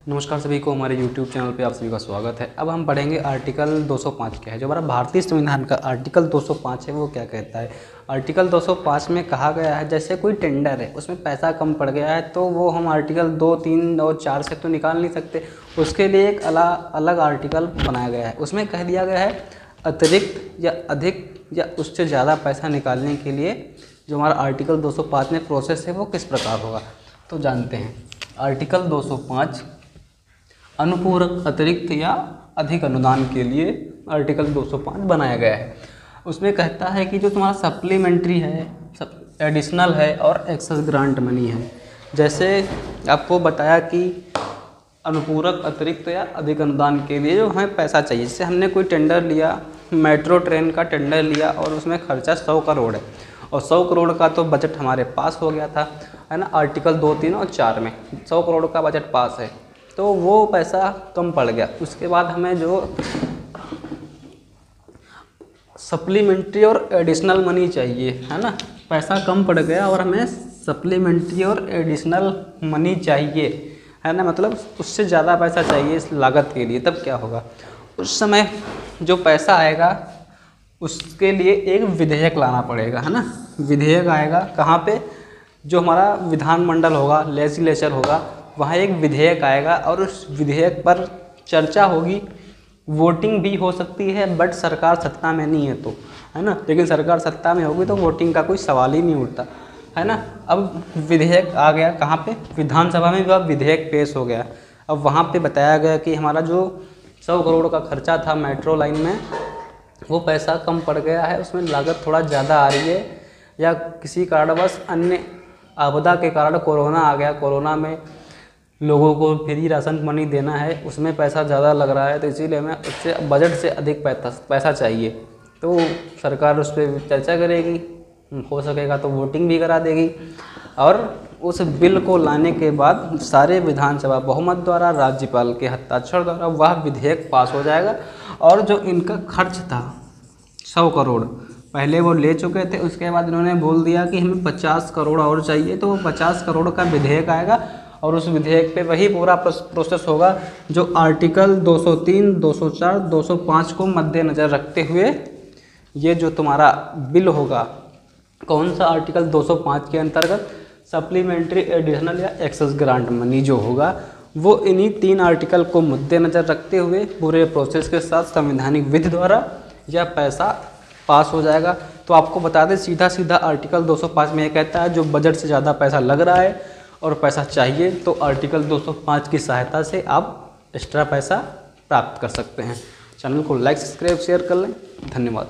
नमस्कार सभी को, हमारे YouTube चैनल पे आप सभी का स्वागत है। अब हम पढ़ेंगे आर्टिकल 205 क्या है। जो हमारा भारतीय संविधान का आर्टिकल 205 है वो क्या कहता है। आर्टिकल 205 में कहा गया है जैसे कोई टेंडर है उसमें पैसा कम पड़ गया है तो वो हम आर्टिकल 2, 3 और 4 से तो निकाल नहीं सकते। उसके लिए एक अलग आर्टिकल बनाया गया है। उसमें कह दिया गया है अतिरिक्त या अधिक या उससे ज़्यादा पैसा निकालने के लिए जो हमारा आर्टिकल 205 में प्रोसेस है वो किस प्रकार होगा, तो जानते हैं। आर्टिकल 205 अनुपूरक अतिरिक्त या अधिक अनुदान के लिए आर्टिकल 205 बनाया गया है। उसमें कहता है कि जो तुम्हारा सप्लीमेंट्री है, एडिशनल है और एक्सेस ग्रांट मनी है। जैसे आपको बताया कि अनुपूरक अतिरिक्त या अधिक अनुदान के लिए जो हमें पैसा चाहिए, जैसे हमने कोई टेंडर लिया, मेट्रो ट्रेन का टेंडर लिया और उसमें खर्चा 100 करोड़ है और 100 करोड़ का तो बजट हमारे पास हो गया था, है ना। आर्टिकल 2, 3 और 4 में 100 करोड़ का बजट पास है तो वो पैसा कम पड़ गया। उसके बाद हमें जो सप्लीमेंट्री और एडिशनल मनी चाहिए, है ना। पैसा कम पड़ गया और हमें सप्लीमेंट्री और एडिशनल मनी चाहिए, है ना, मतलब उससे ज़्यादा पैसा चाहिए इस लागत के लिए। तब क्या होगा, उस समय जो पैसा आएगा उसके लिए एक विधेयक लाना पड़ेगा, है ना। विधेयक आएगा कहाँ पे, जो हमारा विधानमंडल होगा, लेजिस्लेचर होगा, वहाँ एक विधेयक आएगा और उस विधेयक पर चर्चा होगी, वोटिंग भी हो सकती है। बट सरकार सत्ता में नहीं है तो, है ना, लेकिन सरकार सत्ता में होगी तो वोटिंग का कोई सवाल ही नहीं उठता, है ना। अब विधेयक आ गया कहाँ पे, विधानसभा में वह विधेयक पेश हो गया। अब वहाँ पे बताया गया कि हमारा जो 100 करोड़ का खर्चा था मेट्रो लाइन में वो पैसा कम पड़ गया है, उसमें लागत थोड़ा ज़्यादा आ रही है या किसी कारणवश अन्य आपदा के कारण कोरोना आ गया, कोरोना में लोगों को फ्री राशन मनी देना है, उसमें पैसा ज़्यादा लग रहा है तो इसीलिए हमें उससे बजट से अधिक पैसा चाहिए। तो सरकार उस पर चर्चा करेगी, हो सकेगा तो वोटिंग भी करा देगी और उस बिल को लाने के बाद सारे विधानसभा बहुमत द्वारा, राज्यपाल के हस्ताक्षर द्वारा वह विधेयक पास हो जाएगा। और जो इनका खर्च था 100 करोड़ पहले वो ले चुके थे, उसके बाद इन्होंने बोल दिया कि हमें 50 करोड़ और चाहिए, तो वो 50 करोड़ का विधेयक आएगा और उस विधेयक पे वही पूरा प्रोसेस होगा जो आर्टिकल 203, 204, 205 को मद्देनज़र रखते हुए ये जो तुम्हारा बिल होगा, कौन सा आर्टिकल 205 के अंतर्गत सप्लीमेंट्री, एडिशनल या एक्सेस ग्रांट मनी जो होगा वो इन्हीं 3 आर्टिकल को मद्देनज़र रखते हुए पूरे प्रोसेस के साथ संवैधानिक विधि द्वारा यह पैसा पास हो जाएगा। तो आपको बता दें सीधा आर्टिकल 205 में ये कहता है जो बजट से ज़्यादा पैसा लग रहा है और पैसा चाहिए तो आर्टिकल 205 की सहायता से आप एक्स्ट्रा पैसा प्राप्त कर सकते हैं। चैनल को लाइक, सब्सक्राइब, शेयर कर लें। धन्यवाद।